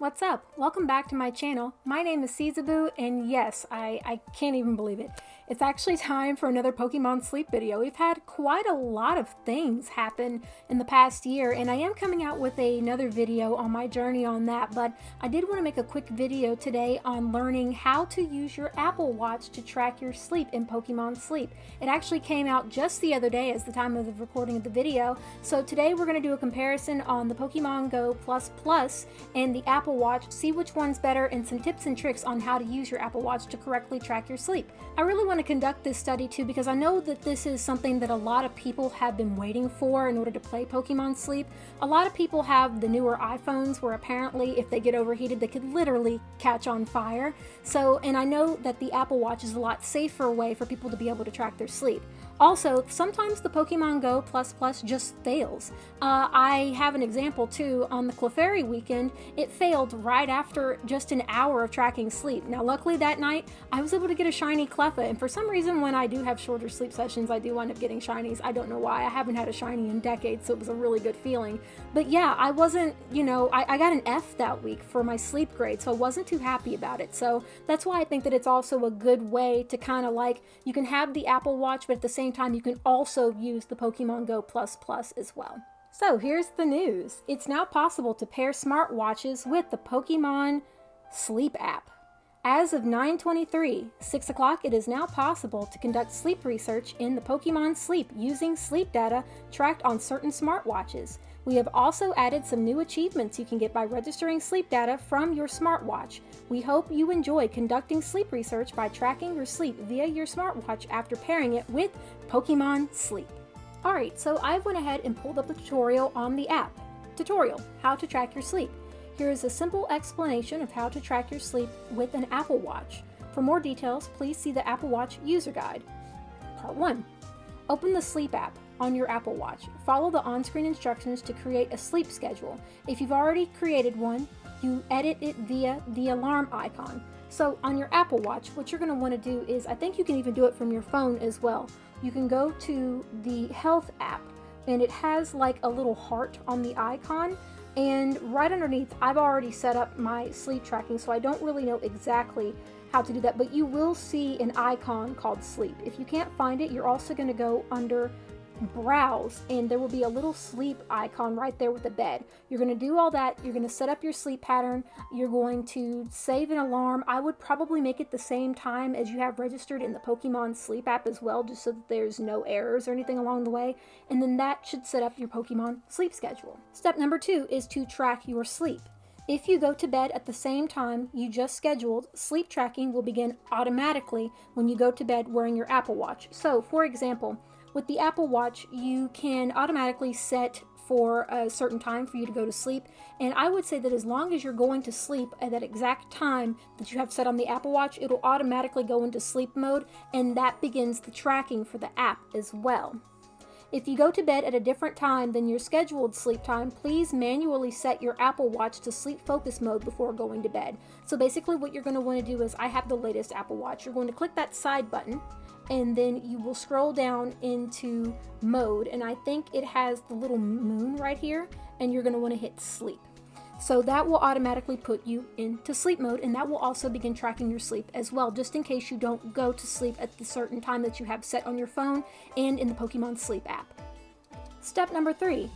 What's up? Welcome back to my channel. My name is Caesaboo, and yes, I can't even believe it. It's actually time for another Pokemon sleep video. We've had quite a lot of things happen in the past year, and I am coming out with another video on my journey on that, but I did want to make a quick video today on learning how to use your Apple Watch to track your sleep in Pokemon Sleep. It actually came out just the other day as the time of the recording of the video, so today we're going to do a comparison on the Pokémon GO Plus and the Apple Watch, see which one's better, and some tips and tricks on how to use your Apple Watch to correctly track your sleep. I really want to conduct this study too because I know that this is something that a lot of people have been waiting for in order to play Pokemon Sleep. A lot of people have the newer iPhones where apparently if they get overheated they could literally catch on fire. And I know that the Apple Watch is a lot safer way for people to be able to track their sleep. Also, sometimes the Pokemon GO Plus just fails. I have an example too. On the Clefairy weekend, it failed right after just an hour of tracking sleep. Now luckily that night, I was able to get a shiny Cleffa, and for some reason when I do have shorter sleep sessions, I do wind up getting shinies. I don't know why. I haven't had a shiny in decades, so it was a really good feeling. But yeah, I wasn't, I got an F that week for my sleep grade, so I wasn't too happy about it. So that's why I think that it's also a good way to kind of like, you can have the Apple Watch, but at the same time, you can also use the Pokemon GO Plus as well. So here's the news. It's now possible to pair smartwatches with the Pokemon Sleep app. As of 9/23, 6 o'clock, it is now possible to conduct sleep research in the Pokemon Sleep using sleep data tracked on certain smartwatches. We have also added some new achievements you can get by registering sleep data from your smartwatch. We hope you enjoy conducting sleep research by tracking your sleep via your smartwatch after pairing it with Pokemon Sleep. Alright, so I went ahead and pulled up the tutorial on the app. Tutorial: how to track your sleep. Here is a simple explanation of how to track your sleep with an Apple Watch. For more details, please see the Apple Watch user guide. Part 1. Open the Sleep app on your Apple Watch. Follow the on-screen instructions to create a sleep schedule. If you've already created one, you edit it via the alarm icon. So on your Apple Watch, what you're going to want to do is, I think you can even do it from your phone as well. You can go to the Health app, and it has like a little heart on the icon, and right underneath, I've already set up my sleep tracking, so I don't really know exactly how to do that, but you will see an icon called Sleep. If you can't find it, you're also going to go under Browse, and there will be a little sleep icon right there with the bed. You're going to do all that. You're going to set up your sleep pattern. You're going to save an alarm. I would probably make it the same time as you have registered in the Pokemon Sleep app as well, just so that there's no errors or anything along the way. And then that should set up your Pokemon sleep schedule. Step number 2 is to track your sleep. If you go to bed at the same time you just scheduled, sleep tracking will begin automatically when you go to bed wearing your Apple Watch. So, for example, with the Apple Watch, you can automatically set for a certain time for you to go to sleep, and I would say that as long as you're going to sleep at that exact time that you have set on the Apple Watch, it'll automatically go into sleep mode, and that begins the tracking for the app as well. If you go to bed at a different time than your scheduled sleep time, please manually set your Apple Watch to sleep focus mode before going to bed. So basically what you're going to want to do is, I have the latest Apple Watch. You're going to click that side button, and then you will scroll down into mode, and I think it has the little moon right here, and you're going to want to hit sleep. So that will automatically put you into sleep mode, and that will also begin tracking your sleep as well, just in case you don't go to sleep at the certain time that you have set on your phone and in the Pokemon Sleep app. Step number 3,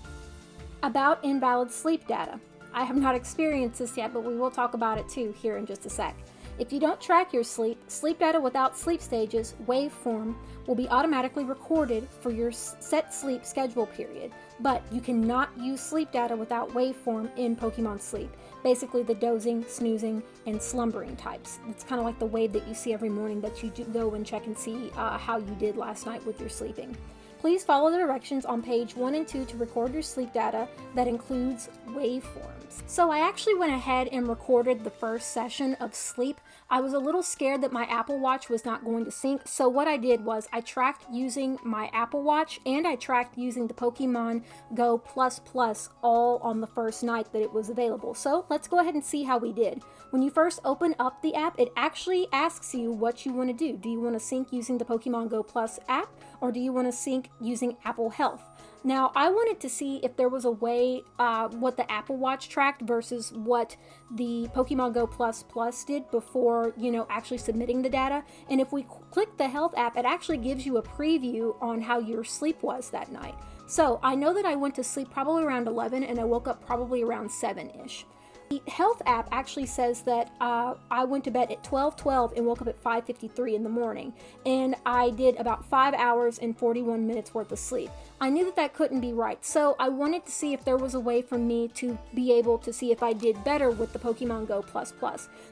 about invalid sleep data. I have not experienced this yet, but we will talk about it too here in just a sec. If you don't track your sleep data without sleep stages, waveform, will be automatically recorded for your set sleep schedule period, but you cannot use sleep data without waveform in Pokemon Sleep. Basically the dozing, snoozing, and slumbering types. It's kind of like the wave that you see every morning that you go and check and see how you did last night with your sleeping. Please follow the directions on page 1 and 2 to record your sleep data that includes waveforms. So I actually went ahead and recorded the first session of sleep. I was a little scared that my Apple Watch was not going to sync, so what I did was I tracked using my Apple Watch, and I tracked using the Pokemon GO Plus all on the first night that it was available. So let's go ahead and see how we did. When you first open up the app, it actually asks you what you want to do. Do you want to sync using the Pokemon GO Plus app, or do you want to sync sync using Apple Health. Now, I wanted to see if there was a way what the Apple Watch tracked versus what the Pokemon GO Plus did before, actually submitting the data. And if we click the Health app, it actually gives you a preview on how your sleep was that night. So I know that I went to sleep probably around 11 and I woke up probably around 7-ish. The Health app actually says that I went to bed at 12:12 and woke up at 5:53 in the morning, and I did about 5 hours and 41 minutes worth of sleep. I knew that couldn't be right, so I wanted to see if there was a way for me to be able to see if I did better with the Pokemon GO Plus.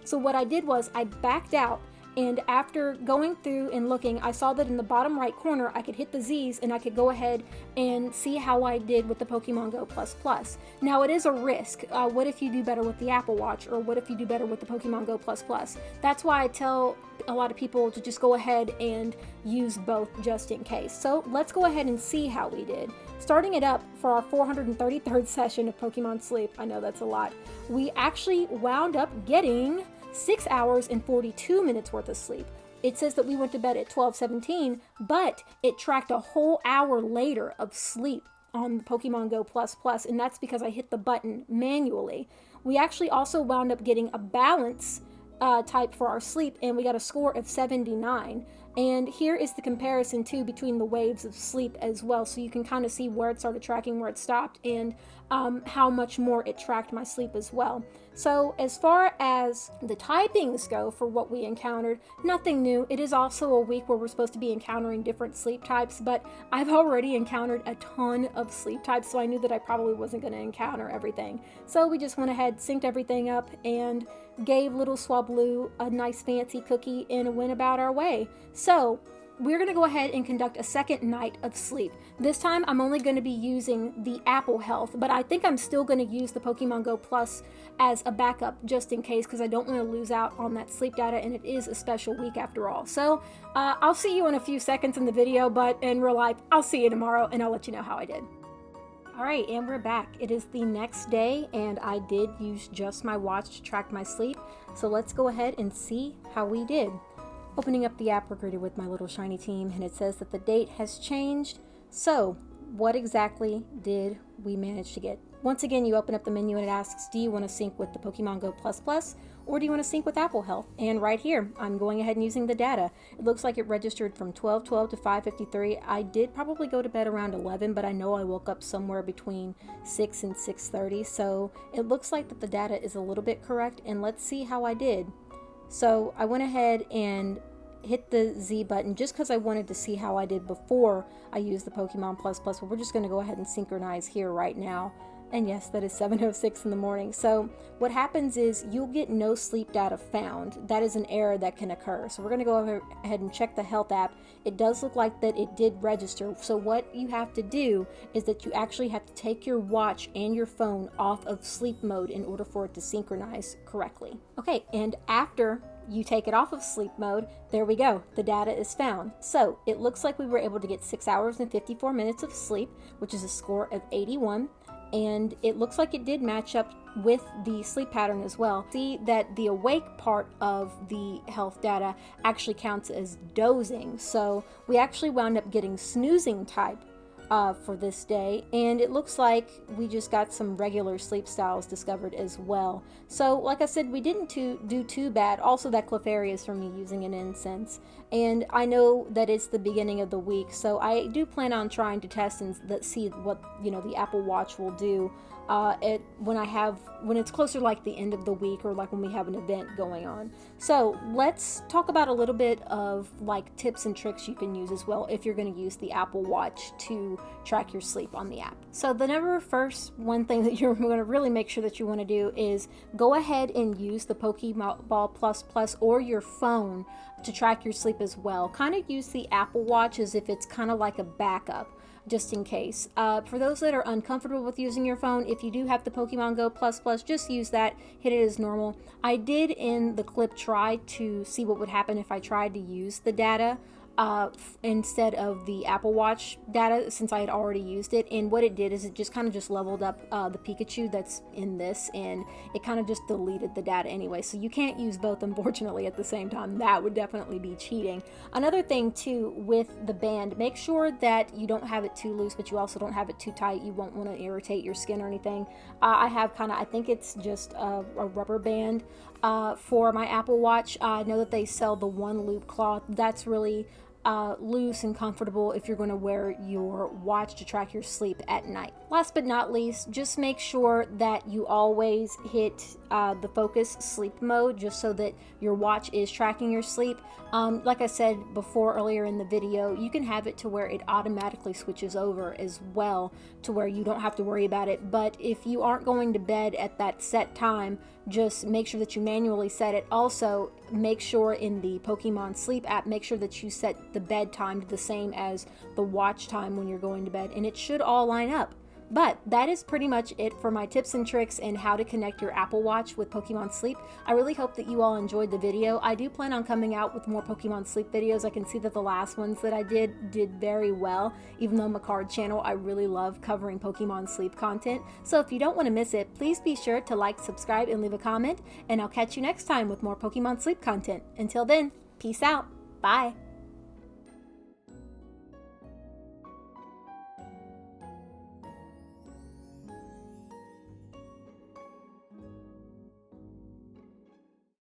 So what I did was I backed out, and after going through and looking, I saw that in the bottom right corner I could hit the Z's and I could go ahead and see how I did with the Pokemon GO Plus. Now, it is a risk. What if you do better with the Apple Watch, or what if you do better with the Pokemon GO Plus? That's why I tell a lot of people to just go ahead and use both just in case. So let's go ahead and see how we did. Starting it up for our 433rd session of Pokemon Sleep, I know that's a lot, we actually wound up getting 6 hours and 42 minutes worth of sleep. It says that we went to bed at 12:17, but it tracked a whole hour later of sleep on the Pokemon GO Plus, and that's because I hit the button manually. We actually also wound up getting a balance type for our sleep, and we got a score of 79. And here is the comparison too between the waves of sleep as well, so you can kind of see where it started tracking, where it stopped, and how much more it tracked my sleep as well. So as far as the typings go for what we encountered, nothing new. It is also a week where we're supposed to be encountering different sleep types, but I've already encountered a ton of sleep types, so I knew that I probably wasn't going to encounter everything. So we just went ahead, synced everything up, and gave little Swablu a nice fancy cookie and went about our way. So we're going to go ahead and conduct a second night of sleep. This time I'm only going to be using the Apple Health, but I think I'm still going to use the Pokemon GO Plus as a backup just in case, because I don't want to lose out on that sleep data, and it is a special week after all. So I'll see you in a few seconds in the video, but in real life, I'll see you tomorrow and I'll let you know how I did. Alright, and we're back. It is the next day, and I did use just my watch to track my sleep. So let's go ahead and see how we did. Opening up the app, we're greeted with my little shiny team, and it says that the date has changed. So, what exactly did we manage to get? Once again, you open up the menu and it asks, do you want to sync with the Pokemon GO Plus, or do you want to sync with Apple Health? And right here, I'm going ahead and using the data. It looks like it registered from 12:12 to 5:53. I did probably go to bed around 11, but I know I woke up somewhere between 6 and 6:30. So it looks like that the data is a little bit correct, and let's see how I did. So I went ahead and hit the Z button just because I wanted to see how I did before I used the Pokemon Plus, but we're just going to go ahead and synchronize here right now. And yes, that is 7:06 in the morning. So what happens is you'll get no sleep data found. That is an error that can occur. So we're going to go ahead and check the Health app. It does look like that it did register. So what you have to do is that you actually have to take your watch and your phone off of sleep mode in order for it to synchronize correctly. Okay, and after you take it off of sleep mode, there we go, the data is found. So it looks like we were able to get 6 hours and 54 minutes of sleep, which is a score of 81. And it looks like it did match up with the sleep pattern as well. See that the awake part of the health data actually counts as dozing. So we actually wound up getting snoozing type for this day, and it looks like we just got some regular sleep styles discovered as well. So like I said, we didn't do too bad. Also, that Clefairy is from me using an incense, and I know that it's the beginning of the week, so I do plan on trying to test and see what the Apple Watch will do when it's closer like the end of the week, or like when we have an event going on. So let's talk about a little bit of like tips and tricks you can use as well if you're going to use the Apple Watch to track your sleep on the app. So the one thing that you're going to really make sure that you want to do is go ahead and use the Pokeball Plus or your phone to track your sleep as well. Kind of use the Apple Watch as if it's kind of like a backup, just in case. For those that are uncomfortable with using your phone, if you do have the Pokemon GO Plus, just use that, hit it as normal. I did in the clip try to see what would happen if I tried to use the data instead of the Apple Watch data, since I had already used it. And what it did is it just kind of just leveled up the Pikachu that's in this, and it kind of just deleted the data anyway. So you can't use both, unfortunately, at the same time. That would definitely be cheating. Another thing too with the band, make sure that you don't have it too loose, but you also don't have it too tight. You won't want to irritate your skin or anything. I have kind of, I think it's just a rubber band for my Apple Watch. I know that they sell the one loop cloth. That's really loose and comfortable if you're going to wear your watch to track your sleep at night. Last but not least, just make sure that you always hit the focus sleep mode, just so that your watch is tracking your sleep. Like I said before earlier in the video, you can have it to where it automatically switches over as well, to where you don't have to worry about it. But if you aren't going to bed at that set time, just make sure that you manually set it. Also, make sure in the Pokémon Sleep app, make sure that you set the bedtime to the same as the watch time when you're going to bed, and it should all line up. But that is pretty much it for my tips and tricks and how to connect your Apple Watch with Pokémon Sleep. I really hope that you all enjoyed the video. I do plan on coming out with more Pokémon Sleep videos. I can see that the last ones that I did very well. Even though I'm a card channel, I really love covering Pokémon Sleep content. So if you don't want to miss it, please be sure to like, subscribe, and leave a comment. And I'll catch you next time with more Pokémon Sleep content. Until then, peace out. Bye.